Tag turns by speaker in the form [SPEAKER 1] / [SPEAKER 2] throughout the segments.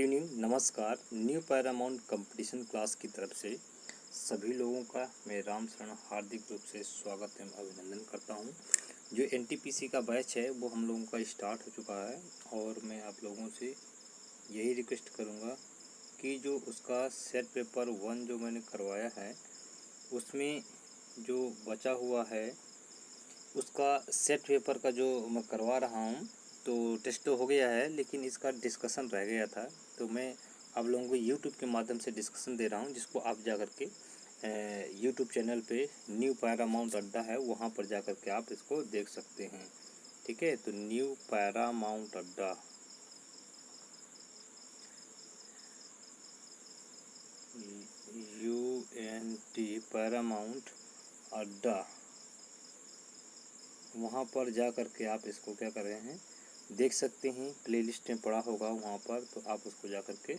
[SPEAKER 1] Good evening, नमस्कार। New Paramount competition class की तरफ से सभी लोगों का मैं राम शरण हार्दिक रूप से स्वागत एवं अभिनंदन करता हूं। जो एनटीपीसी का बैच है वो हम लोगों का स्टार्ट हो चुका है और मैं आप लोगों से यही रिक्वेस्ट करूंगा कि जो उसका सेट पेपर 1 जो मैंने करवाया है उसमें जो बचा हुआ है उसका सेट पेपर का जो मैं करवा रहा हूँ तो टेस्ट तो हो गया है, लेकिन इसका डिस्कशन रह गया था। तो मैं आप लोगों को यूट्यूब के माध्यम से डिस्कशन दे रहा हूँ, जिसको आप जा कर के यूट्यूब चैनल पे न्यू पैरामाउंट अड्डा है वहाँ पर जा कर के आप इसको देख सकते हैं। ठीक है, तो न्यू पैरामाउंट अड्डा UNT पैरामाउंट अड्डा, वहाँ पर जा कर के आप इसको क्या कर रहे हैं देख सकते हैं। प्लेलिस्ट में पड़ा होगा वहाँ पर, तो आप उसको जा कर के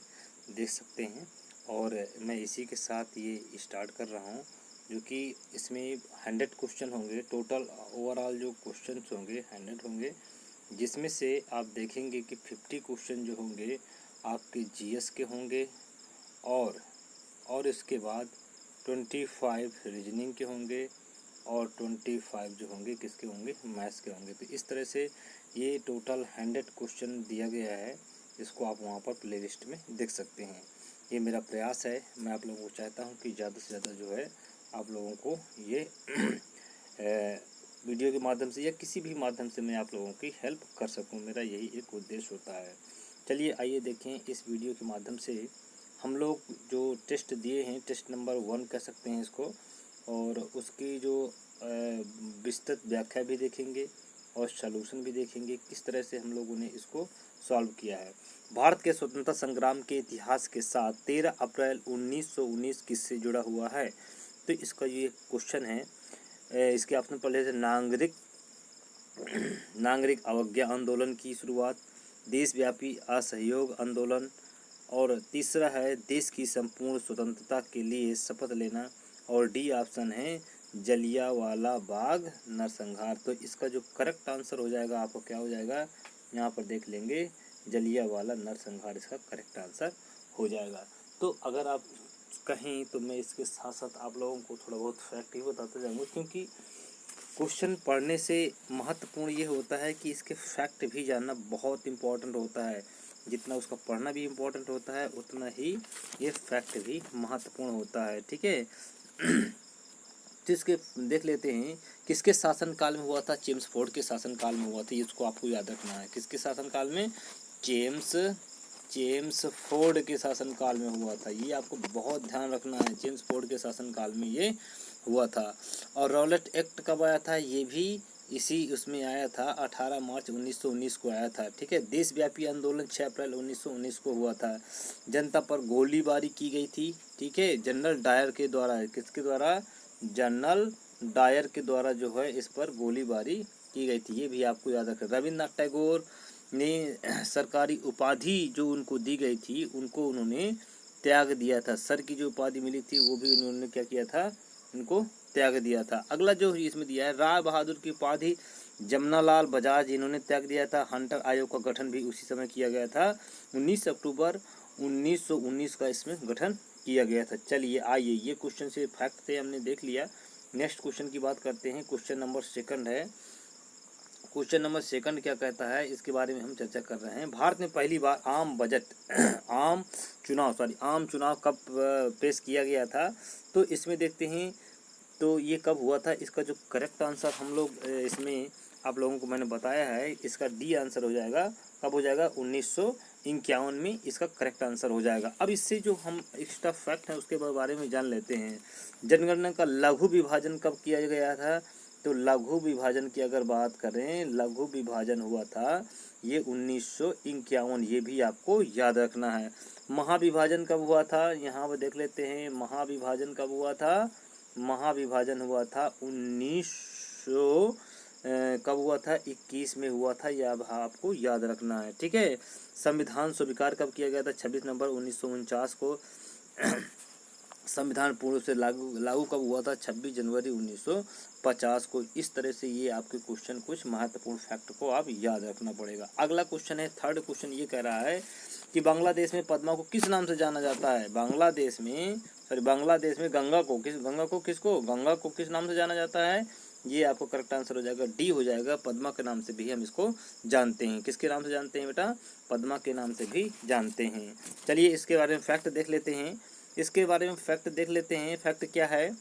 [SPEAKER 1] देख सकते हैं। और मैं इसी के साथ ये स्टार्ट कर रहा हूँ, जो कि इसमें 100 क्वेश्चन होंगे। टोटल ओवरऑल जो क्वेश्चन होंगे 100 होंगे, जिसमें से आप देखेंगे कि 50 क्वेश्चन जो होंगे आपके जीएस के होंगे और इसके बाद 25 रीजनिंग के होंगे और 25 जो होंगे किसके होंगे, मैथ्स के होंगे। तो इस तरह से ये टोटल 100 क्वेश्चन दिया गया है, इसको आप वहाँ पर प्लेलिस्ट में देख सकते हैं। ये मेरा प्रयास है, मैं आप लोगों को चाहता हूँ कि ज़्यादा से ज़्यादा जो है आप लोगों को ये वीडियो के माध्यम से या किसी भी माध्यम से मैं आप लोगों की हेल्प कर सकूँ, मेरा यही एक उद्देश्य होता है। चलिए आइए देखें इस वीडियो के माध्यम से हम लोग जो टेस्ट दिए हैं, टेस्ट नंबर 1 कह सकते हैं इसको, और उसकी जो विस्तृत व्याख्या भी देखेंगे और सॉल्यूशन भी देखेंगे, किस तरह से हम लोगों ने इसको सॉल्व किया है। भारत के स्वतंत्रता संग्राम के इतिहास के साथ 13 अप्रैल 1919 किससे जुड़ा हुआ है। तो इसका ये क्वेश्चन है। इसके ऑप्शन पढ़ लेते हैं। नागरिक अवज्ञा आंदोलन की शुरुआत, देशव्यापी असहयोग आंदोलन, और तीसरा है देश की संपूर्ण स्वतंत्रता के लिए शपथ लेना, और डी ऑप्शन है जलियांवाला बाग नरसंहार। तो इसका जो करेक्ट आंसर हो जाएगा आपको क्या हो जाएगा, यहाँ पर देख लेंगे, जलियांवाला नरसंहार इसका करेक्ट आंसर हो जाएगा। तो अगर आप कहें तो मैं इसके साथ साथ आप लोगों को थोड़ा बहुत फैक्ट ही बताते जाऊँगा, क्योंकि क्वेश्चन पढ़ने से महत्वपूर्ण ये होता है कि इसके फैक्ट भी जानना बहुत इम्पोर्टेंट होता है। जितना उसका पढ़ना भी इम्पोर्टेंट होता है उतना ही ये फैक्ट भी महत्वपूर्ण होता है। ठीक है, तो इसके देख लेते हैं किसके शासनकाल में हुआ था। चेम्सफोर्ड के शासनकाल में हुआ था, इसको आपको याद रखना है। किसके शासनकाल में, चेम्सफोर्ड के शासनकाल में हुआ था। ये आपको बहुत ध्यान रखना है, चेम्सफोर्ड के शासनकाल में ये हुआ था। और रॉलेट एक्ट कब आया था, ये भी इसी उसमें आया था, 18 मार्च 1919 को आया था। ठीक है, देशव्यापी आंदोलन 6 अप्रैल 1919 को हुआ था। जनता पर गोलीबारी की गई थी। ठीक है, जनरल डायर के द्वारा, किसके द्वारा, जनरल डायर के द्वारा जो है इस पर गोलीबारी की गई थी, ये भी आपको याद रखना। रविन्द्रनाथ टैगोर ने सरकारी उपाधि जो उनको दी गई थी उनको उन्होंने त्याग दिया था। सर की जो उपाधि मिली थी वो भी उन्होंने क्या किया था, उनको त्याग दिया था। अगला जो इसमें दिया है, राय बहादुर की उपाधि जमनालाल बजाज इन्होंने त्याग दिया था। हंटर आयोग का गठन भी उसी समय किया गया था, 19 अक्टूबर 1919 का इसमें गठन किया गया था। चलिए आइए, ये क्वेश्चन से फैक्ट थे हमने देख लिया। नेक्स्ट क्वेश्चन की बात करते हैं। क्वेश्चन नंबर 2 है। क्वेश्चन नंबर 2 क्या कहता है, इसके बारे में हम चर्चा कर रहे हैं। भारत में पहली बार आम चुनाव कब पेश किया गया था। तो इसमें देखते हैं तो ये कब हुआ था। इसका जो करेक्ट आंसर हम लोग इसमें आप लोगों को मैंने बताया है, इसका डी आंसर हो जाएगा। कब हो जाएगा, 1951 में इसका करेक्ट आंसर हो जाएगा। अब इससे जो हम एक्स्ट्रा फैक्ट है उसके बारे में जान लेते हैं। जनगणना का लघु विभाजन कब किया गया था। तो लघु विभाजन की अगर बात करें, लघु विभाजन हुआ था ये 1951, ये भी आपको याद रखना है। महाविभाजन कब हुआ था, यहाँ पर देख लेते हैं। महाविभाजन कब हुआ था, महाविभाजन हुआ था 1900 कब हुआ था, 21 में हुआ था, यह आपको याद रखना है। ठीक है, संविधान स्वीकार कब किया गया था, 26 नवंबर 1949 को। संविधान पूर्ण से लागू कब हुआ था, 26 जनवरी 1950 को। इस तरह से ये आपके क्वेश्चन, कुछ महत्वपूर्ण फैक्ट को आप याद रखना पड़ेगा। अगला क्वेश्चन है, 3rd क्वेश्चन ये कह रहा है कि बांग्लादेश में पद्मा को किस नाम से जाना जाता है। बांग्लादेश में गंगा को किस नाम से जाना जाता है। ये आपको करेक्ट आंसर हो जाएगा, डी हो जाएगा। पद्मा के नाम से भी हम इसको जानते हैं। किसके नाम से जानते हैं बेटा, पद्मा के नाम से भी जानते हैं। चलिए इसके बारे में फैक्ट देख लेते हैं। फैक्ट क्या है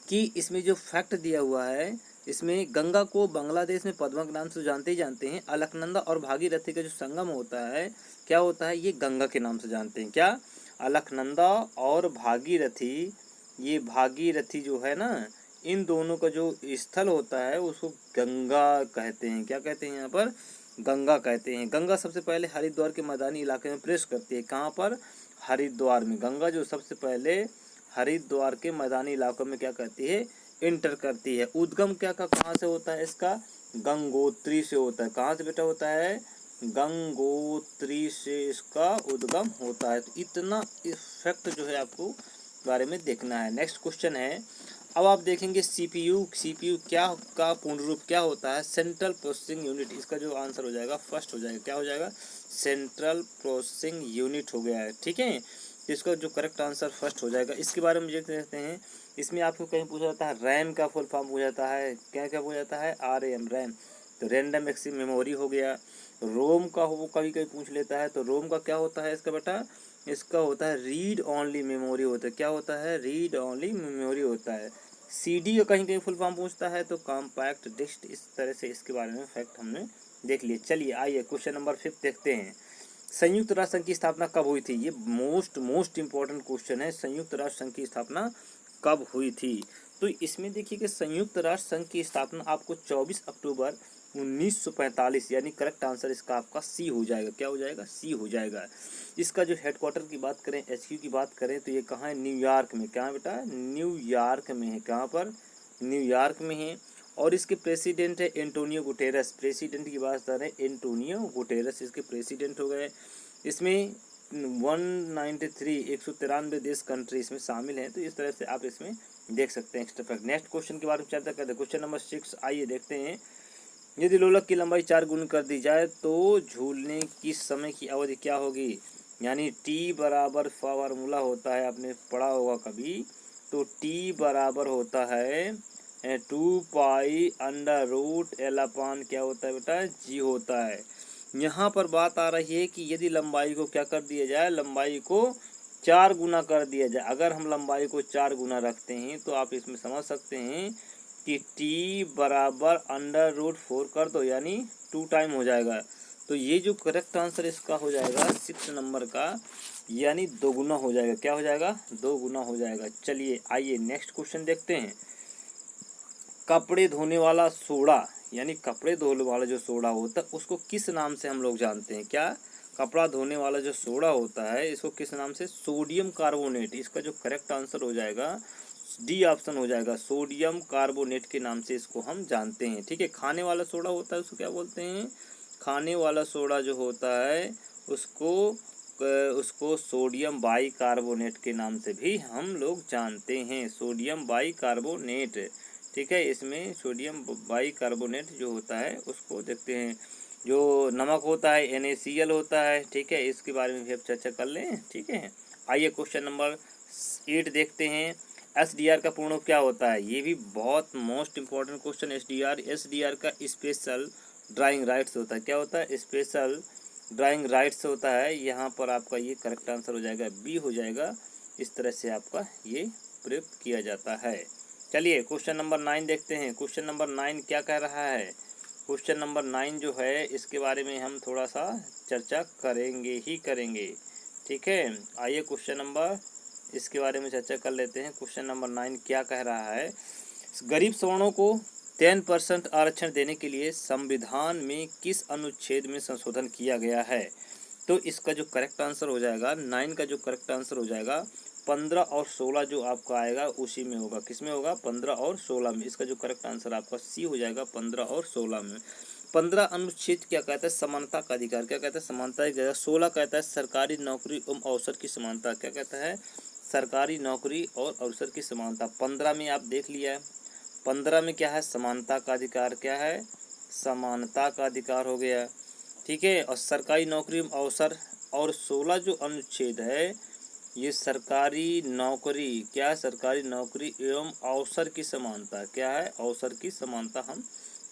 [SPEAKER 1] कि इसमें जो फैक्ट दिया हुआ है, इसमें गंगा को बांग्लादेश में पद्मा के नाम से जानते हैं। अलकनंदा और भागीरथी का जो संगम होता है, क्या होता है, ये गंगा के नाम से जानते हैं। क्या, अलकनंदा और भागीरथी, ये भागीरथी जो है ना, इन दोनों का जो स्थल होता है उसको गंगा कहते हैं। क्या कहते हैं यहाँ पर, गंगा कहते हैं। गंगा सबसे पहले हरिद्वार के मैदानी इलाके में प्रवेश करती है। कहाँ पर, हरिद्वार में। गंगा जो सबसे पहले हरिद्वार के मैदानी इलाकों में क्या करती है, इंटर करती है। उद्गम कहाँ से होता है इसका, गंगोत्री से होता है। कहाँ से बेटा होता है, गंगोत्री से इसका उद्गम होता है। तो इतना इफेक्ट जो है आपको बारे में देखना है। नेक्स्ट क्वेश्चन है, अब आप देखेंगे सीपीयू क्या का पूर्ण रूप क्या होता है, सेंट्रल प्रोसेसिंग यूनिट। इसका जो आंसर हो जाएगा फर्स्ट हो जाएगा। क्या हो जाएगा, सेंट्रल प्रोसेसिंग यूनिट हो गया है। ठीक है, तो इसका जो करेक्ट आंसर फर्स्ट हो जाएगा। इसके बारे में देखते हैं। इसमें आपको कहीं पूछा जाता है रैम का फुल फॉर्म पूछा जाता है। क्या पूछा जाता है, RAM रैम। तो रैंडम एक्सेस मेमोरी हो गया। रोम का वो कभी कभी पूछ लेता है। तो रोम का क्या होता है इसका बेटा, इसका होता है रीड ओनली मेमोरी होता है। क्या होता है, रीड ओनली मेमोरी होता है। CD का कहीं कहीं फुल फॉर्म पूछता है तो कॉम्पैक्ट डिस्क। इस तरह से इसके बारे में फैक्ट हमने देख लिए। चलिए आइए क्वेश्चन नंबर 5 देखते हैं। संयुक्त राष्ट्र संघ की स्थापना कब हुई थी। ये मोस्ट इम्पोर्टेंट क्वेश्चन है। संयुक्त राष्ट्र संघ की स्थापना कब हुई थी। तो इसमें देखिए कि संयुक्त राष्ट्र संघ की स्थापना आपको 24 अक्टूबर 1945, यानी करेक्ट आंसर इसका आपका सी हो जाएगा। क्या हो जाएगा, सी हो जाएगा। इसका जो हेडक्वार्टर की बात करें, HQ की बात करें, तो ये कहाँ है, न्यूयॉर्क में। कहाँ बेटा, न्यूयॉर्क में है। कहाँ पर, न्यूयॉर्क में है। और इसके प्रेसिडेंट है एंटोनियो गुटेरस। प्रेसिडेंट की बात करें, एंटोनियो गुटेरस इसके प्रेसिडेंट हो गए। इसमें 193 देश कंट्री इसमें शामिल हैं। तो इस तरह से आप इसमें देख सकते हैं एक्स्ट्रा फैक्ट। नेक्स्ट क्वेश्चन के बारे में चर्चा करते हैं। क्वेश्चन नंबर 6 आइए देखते हैं। यदि लोलक की लंबाई 4 गुना कर दी जाए तो झूलने की समय की अवधि क्या होगी। यानी T बराबर फार्मूला होता है, आपने पढ़ा होगा कभी। तो T बराबर होता है 2 पाई अंडर रूट L अपान क्या होता है बेटा, G होता है। यहाँ पर बात आ रही है कि यदि लंबाई को क्या कर दिया जाए, लंबाई को 4 गुना कर दिया जाए। अगर हम लंबाई को 4 गुना रखते हैं तो आप इसमें समझ सकते हैं कि T बराबर अंडर रूट 4 कर दो, यानी 2 टाइम हो जाएगा। तो ये जो करेक्ट आंसर इसका हो जाएगा 6 नंबर का, यानी 2 गुना हो जाएगा। क्या हो जाएगा, 2 गुना हो जाएगा। चलिए आइए नेक्स्ट क्वेश्चन देखते हैं। कपड़े धोने वाला सोडा, यानी कपड़े धोने वाला जो सोडा होता है उसको किस नाम से हम लोग जानते हैं। क्या, कपड़ा धोने वाला जो सोडा होता है इसको किस नाम से, सोडियम कार्बोनेट। इसका जो करेक्ट आंसर हो जाएगा डी ऑप्शन हो जाएगा, सोडियम कार्बोनेट के नाम से इसको हम जानते हैं। ठीक है, खाने वाला सोडा होता है उसको क्या बोलते हैं, खाने वाला सोडा जो होता है उसको सोडियम बाइकार्बोनेट के नाम से भी हम लोग जानते हैं, सोडियम बाइकार्बोनेट। ठीक है, इसमें सोडियम बाइकार्बोनेट जो होता है उसको देखते हैं। जो नमक होता है NaCl होता है। ठीक है, इसके बारे में भी अब चर्चा कर लें। ठीक है, आइए क्वेश्चन नंबर 8 देखते हैं। SDR का पूर्ण रूप क्या होता है। ये भी बहुत मोस्ट इम्पोर्टेंट क्वेश्चन। SDR का स्पेशल ड्राइंग राइट्स होता है। क्या होता है, स्पेशल ड्राइंग राइट्स होता है। यहाँ पर आपका ये करेक्ट आंसर हो जाएगा, बी हो जाएगा। इस तरह से आपका ये प्रयुक्त किया जाता है। चलिए क्वेश्चन नंबर 9 देखते हैं। क्वेश्चन नंबर 9 क्या कह रहा है। क्वेश्चन नंबर 9 जो है इसके बारे में हम थोड़ा सा चर्चा करेंगे ही करेंगे। ठीक है, आइए क्वेश्चन नंबर इसके बारे में चर्चा कर लेते हैं। क्वेश्चन नंबर 9 क्या कह रहा है। गरीब सवर्णों को 10% आरक्षण देने के लिए संविधान में किस अनुच्छेद में संशोधन किया गया है। तो इसका जो करेक्ट आंसर हो जाएगा 9 का जो करेक्ट आंसर हो जाएगा 15 और 16 जो आपका आएगा उसी में होगा। किस में होगा, 15 और 16 में। इसका जो करेक्ट आंसर आपका सी हो जाएगा, 15 और 16 में। 15 अनुच्छेद क्या कहता है, समानता का अधिकार। क्या कहता है, समानता का अधिकार। 16 कहता है सरकारी नौकरी एवं अवसर की समानता। क्या कहता है, सरकारी नौकरी और अवसर की समानता। 15 में आप देख लिया है, 15 में क्या है, समानता का अधिकार। क्या है, समानता का अधिकार हो गया। ठीक है। और सरकारी नौकरी एवं अवसर, और 16 जो अनुच्छेद है ये सरकारी नौकरी, क्या है, सरकारी नौकरी एवं अवसर की समानता, क्या है, अवसर की समानता हम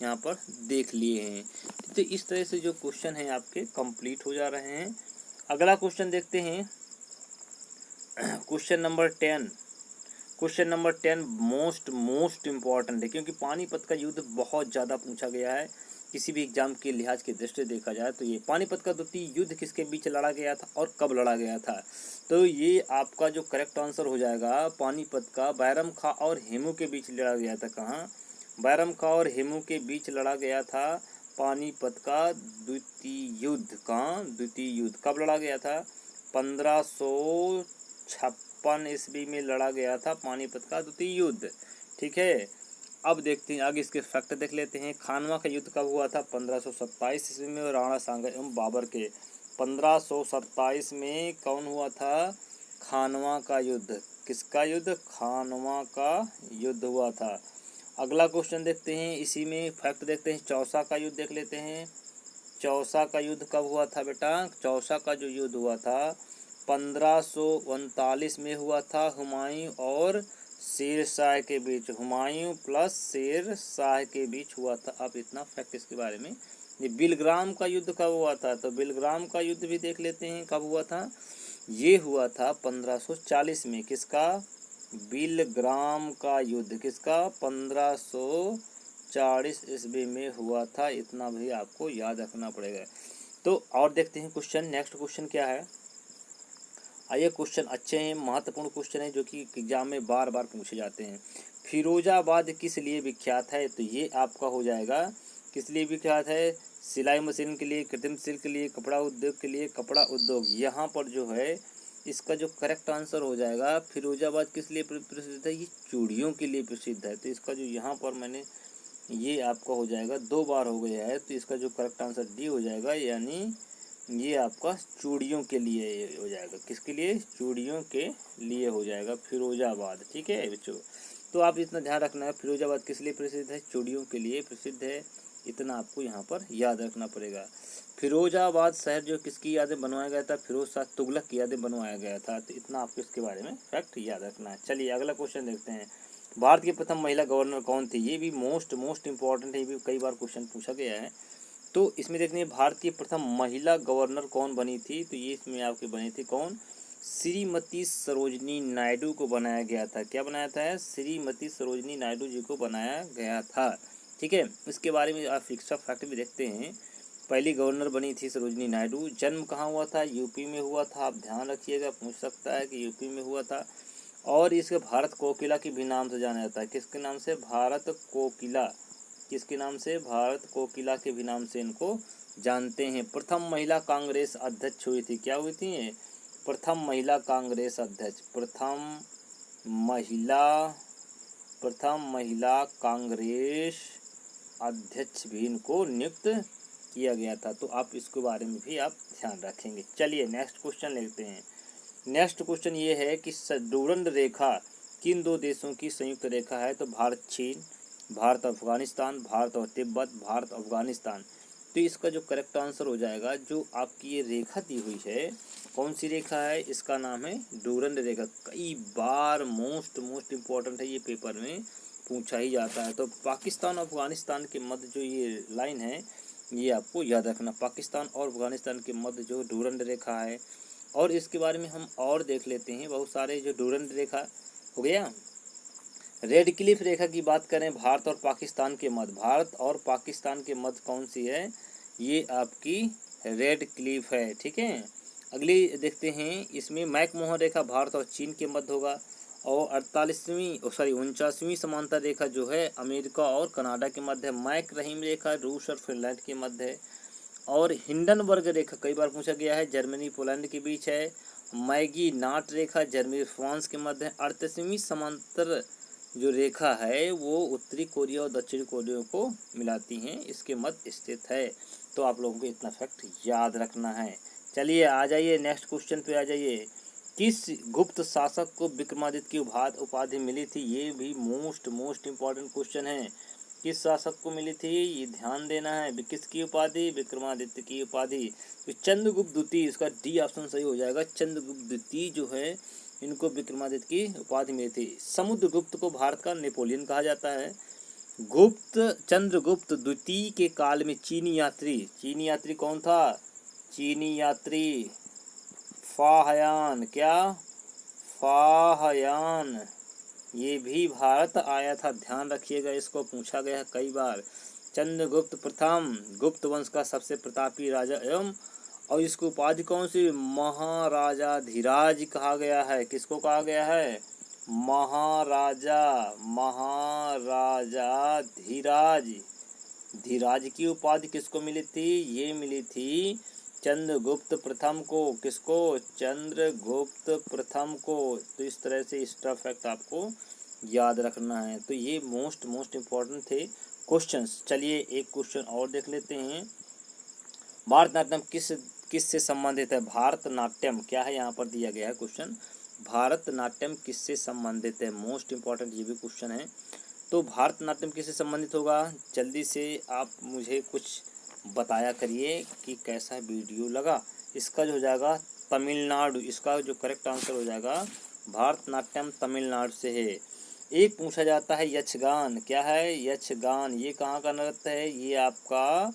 [SPEAKER 1] यहाँ पर देख लिए हैं। तो इस तरह से जो क्वेश्चन हैं आपके कंप्लीट हो जा रहे हैं। अगला क्वेश्चन देखते हैं, question number 10। Question number 10 most important है, क्योंकि पानीपत का युद्ध बहुत ज़्यादा पूछा गया है। किसी भी एग्जाम के लिहाज की दृष्टि से देखा जाए तो ये पानीपत का द्वितीय युद्ध किसके बीच लड़ा गया था और कब लड़ा गया था। तो ये आपका जो करेक्ट आंसर हो जाएगा, पानीपत का बैरम खां और हेमू के बीच लड़ा गया था। कहाँ, बैरम खां और हेमू के बीच लड़ा गया था पानीपत का द्वितीय युद्ध। कहाँ, द्वितीय युद्ध कब लड़ा गया था, 1556 ईस्वी में लड़ा गया था पानीपत का द्वितीय युद्ध। ठीक है। अब देखते हैं आगे इसके फैक्ट देख लेते हैं। खानवा का युद्ध कब हुआ था, 1527 ईस्वी में, और राणा सांगा एवं बाबर के 1527 में कौन हुआ था, खानवा का युद्ध। किसका युद्ध, खानवा का युद्ध हुआ था। अगला क्वेश्चन देखते हैं, इसी में फैक्ट देखते हैं। चौसा का युद्ध देख लेते हैं। चौसा का युद्ध कब हुआ था बेटा, चौसा का जो युद्ध हुआ था 1539 में हुआ था, हुमायूं और शेर शाह के बीच, हुमायूं प्लस शेर शाह के बीच हुआ था। अब इतना फैक्ट इसके बारे में। ये बिलग्राम का युद्ध कब हुआ था, तो बिलग्राम का युद्ध भी देख लेते हैं कब हुआ था। ये हुआ था 1540 में। किसका, बिलग्राम का युद्ध, किसका, 1540 ईस्वी में हुआ था। इतना भी आपको याद रखना पड़ेगा। तो और देखते हैं क्वेश्चन, नेक्स्ट क्वेश्चन क्या है। ये क्वेश्चन अच्छे हैं, महत्वपूर्ण क्वेश्चन है जो कि एग्जाम में बार बार पूछे जाते हैं। फिरोजाबाद किस लिए विख्यात है, तो ये आपका हो जाएगा किस लिए विख्यात है, सिलाई मशीन के लिए, कृत्रिम शिल्प के लिए, कपड़ा उद्योग के लिए, कपड़ा उद्योग। यहाँ पर जो है इसका जो करेक्ट आंसर हो जाएगा, फिरोजाबाद किस लिए प्रसिद्ध है, ये चूड़ियों के लिए प्रसिद्ध है। तो इसका जो यहाँ पर मैंने ये आपका हो जाएगा 2 बार हो गया है, तो इसका जो करेक्ट आंसर डी हो जाएगा, यानी ये आपका चूड़ियों के लिए हो जाएगा। किसके लिए, चूड़ियों के लिए हो जाएगा फिरोजाबाद। ठीक है बच्चों, तो आप इतना ध्यान रखना है, फिरोजाबाद किस लिए प्रसिद्ध है, चूड़ियों के लिए प्रसिद्ध है। इतना आपको यहाँ पर याद रखना पड़ेगा। फिरोजाबाद शहर जो किसकी यादें बनवाया गया था, फिरोज शाह तुगलक की यादें बनवाया गया था। तो इतना आपको इसके बारे में फैक्ट याद रखना है। चलिए अगला क्वेश्चन देखते हैं। भारत की प्रथम महिला गवर्नर कौन थी, ये भी मोस्ट इम्पॉर्टेंट है, ये भी कई बार क्वेश्चन पूछा गया है। तो इसमें देखते हैं भारत की प्रथम महिला गवर्नर कौन बनी थी, तो ये इसमें आपकी बनी थी कौन, श्रीमती सरोजनी नायडू को बनाया गया था। क्या बनाया था, श्रीमती सरोजनी नायडू जी को बनाया गया था। ठीक है, इसके बारे में आप एक्स्ट्रा फैक्ट भी देखते हैं। पहली गवर्नर बनी थी सरोजनी नायडू। जन्म कहाँ हुआ था, यूपी में हुआ था। आप ध्यान रखिएगा, पूछ सकता है कि यूपी में हुआ था। और इसके भारत कोकिला की भी नाम से जाना जाता है। किसके नाम से, भारत कोकिला। किसके नाम से, भारत कोकिला के भी नाम से इनको जानते हैं। प्रथम महिला कांग्रेस अध्यक्ष हुई थी, क्या हुई थी, प्रथम महिला कांग्रेस अध्यक्ष, प्रथम महिला कांग्रेस अध्यक्ष भी इनको नियुक्त किया गया था। तो आप इसके बारे में भी आप ध्यान रखेंगे। चलिए नेक्स्ट क्वेश्चन लेते हैं। नेक्स्ट क्वेश्चन ये है कि डूरंड रेखा किन 2 देशों की संयुक्त रेखा है, तो भारत चीन, भारत अफगानिस्तान, भारत और तिब्बत, भारत अफगानिस्तान। तो इसका जो करेक्ट आंसर हो जाएगा, जो आपकी ये रेखा दी हुई है कौन सी रेखा है, इसका नाम है डूरंड रेखा। कई बार मोस्ट इम्पोर्टेंट है, ये पेपर में पूछा ही जाता है। तो पाकिस्तान और अफगानिस्तान के मध्य जो ये लाइन है ये आपको याद रखना, पाकिस्तान और अफगानिस्तान के मध्य जो डूरंड रेखा है। और इसके बारे में हम और देख लेते हैं बहुत सारे, जो डूरंड रेखा हो गया। रेड क्लिफ रेखा की बात करें भारत और पाकिस्तान के मध्य, भारत और पाकिस्तान के मध्य कौन सी है, ये आपकी रेड क्लिफ है। ठीक है, अगली देखते हैं। इसमें मैकमोहन रेखा भारत और चीन के मध्य होगा। और 49वीं समांतर रेखा जो है अमेरिका और कनाडा के मध्य है। मैक रहीम रेखा रूस और फिनलैंड के मध्य है। और हिंडनबर्ग रेखा कई बार पूछा गया है, जर्मनी पोलैंड के बीच है। मैगी नाट रेखा जर्मनी फ्रांस के मध्य है। 38वीं समांतर जो रेखा है वो उत्तरी कोरिया और दक्षिणी कोरिया को मिलाती हैं, इसके मध्य स्थित है। तो आप लोगों को इतना फैक्ट याद रखना है। चलिए आ जाइए नेक्स्ट क्वेश्चन पे आ जाइए। किस गुप्त शासक को विक्रमादित्य की उपाधि मिली थी, ये भी मोस्ट इम्पॉर्टेंट क्वेश्चन है। किस शासक को मिली थी, ये ध्यान देना है। किसकी उपाधि, विक्रमादित्य की उपाधि। तो चंद्रगुप्त द्वितीय, इसका डी ऑप्शन सही हो जाएगा। चंद्रगुप्त द्वितीय जो है इनको विक्रमादित्य की उपाधि मिली थी। समुद्रगुप्त को भारत का नेपोलियन कहा जाता है। चंद्रगुप्त द्वितीय के काल में चीनी यात्री कौन था, चीनी यात्री फाहयान, क्या, फाहयान, ये भी भारत आया था। ध्यान रखिएगा, इसको पूछा गया है कई बार। चंद्रगुप्त प्रथम गुप्त वंश का सबसे प्रतापी राजा एवं, और इसको उपाधि कौन सी, महाराजाधिराज कहा गया है। किसको कहा गया है, महाराजाधिराज। धीराज की उपाधि किसको मिली थी, ये मिली थी चंद्रगुप्त प्रथम को। किसको, चंद्रगुप्त प्रथम को। तो इस तरह से इसका फैक्ट आपको याद रखना है। तो ये मोस्ट इम्पोर्टेंट थे क्वेश्चंस। चलिए एक क्वेश्चन और देख लेते हैं। भारतनाट्यम किस से संबंधित है, भारतनाट्यम क्या है, यहाँ पर दिया गया है क्वेश्चन। भारतनाट्यम किससे संबंधित है, मोस्ट इम्पोर्टेंट ये भी क्वेश्चन है। तो भारतनाट्यम किससे संबंधित होगा, जल्दी से आप मुझे कुछ बताया करिए कि कैसा वीडियो लगा। इसका जो हो जाएगा तमिलनाडु, इसका जो करेक्ट आंसर हो जाएगा भारतनाट्यम तमिलनाडु से है। एक पूछा जाता है यक्षगान, क्या है, यक्षगान, ये कहाँ का नृत्य है, ये आपका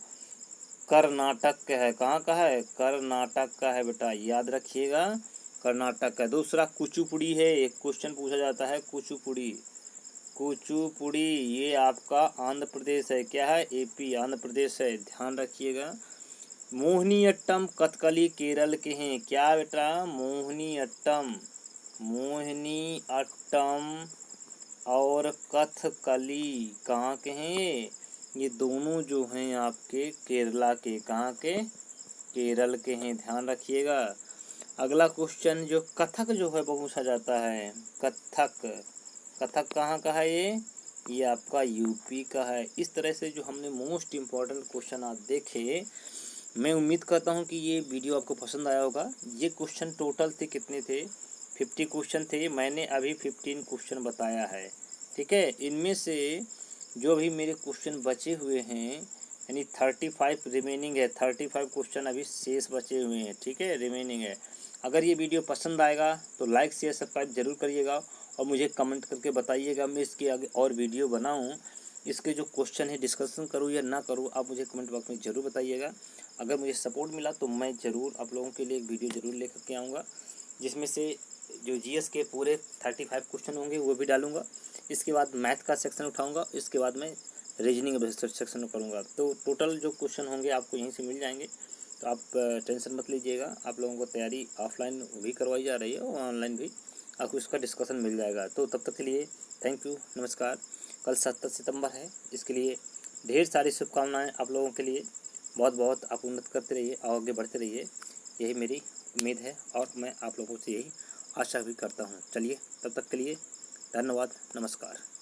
[SPEAKER 1] कर्नाटक का है। कहाँ का है, कर्नाटक का है बेटा, याद रखिएगा, कर्नाटक का। दूसरा कुचिपुड़ी है, एक क्वेश्चन पूछा जाता है कुचिपुड़ी, ये आपका आंध्र प्रदेश है। क्या है, एपी, आंध्र प्रदेश है, ध्यान रखिएगा। मोहिनीअट्टम कथकली केरल के हैं। क्या बेटा, मोहिनीअट्टम और कथकली कहाँ के हैं, ये दोनों जो हैं आपके केरला के, कहाँ के, केरल के हैं, ध्यान रखिएगा। अगला क्वेश्चन जो कथक जो है वो पूछा जाता है, कथक कहाँ का है, ये आपका यूपी का है। इस तरह से जो हमने मोस्ट इम्पॉर्टेंट क्वेश्चन आप देखे, मैं उम्मीद करता हूँ कि ये वीडियो आपको पसंद आया होगा। ये क्वेश्चन टोटल थे कितने थे, 50 क्वेश्चन थे, मैंने अभी 15 क्वेश्चन बताया है, ठीक है। इनमें से जो भी मेरे क्वेश्चन बचे हुए हैं, यानी 35 रिमेनिंग है, 35 क्वेश्चन अभी शेष बचे हुए हैं, ठीक है, रिमेनिंग है। अगर ये वीडियो पसंद आएगा तो लाइक शेयर सब्सक्राइब जरूर करिएगा और मुझे कमेंट करके बताइएगा, मैं इसके आगे और वीडियो बनाऊँ, इसके जो क्वेश्चन है डिस्कशन करूँ या ना करूँ, आप मुझे कमेंट बॉक्स में ज़रूर बताइएगा। अगर मुझे सपोर्ट मिला तो मैं ज़रूर आप लोगों के लिए एक वीडियो ज़रूर लेकर के आऊँगा, जिसमें से जो जीएस के पूरे 35 क्वेश्चन होंगे वो भी डालूँगा। इसके बाद मैथ का सेक्शन उठाऊँगा, इसके बाद मैं रीजनिंग सेक्शन करूँगा। तो टोटल जो क्वेश्चन होंगे आपको यहीं से मिल जाएंगे, तो आप टेंशन मत लीजिएगा। आप लोगों को तैयारी ऑफलाइन भी करवाई जा रही है और ऑनलाइन भी आपको इसका डिस्कशन मिल जाएगा। तो तब तक के लिए थैंक यू, नमस्कार। कल 7 सितंबर है, इसके लिए ढेर सारी शुभकामनाएं आप लोगों के लिए। बहुत बहुत आप उन्नत करते रहिए और आगे बढ़ते रहिए, यही मेरी उम्मीद है और मैं आप लोगों से यही आशा भी करता हूं। चलिए तब तक के लिए धन्यवाद, नमस्कार।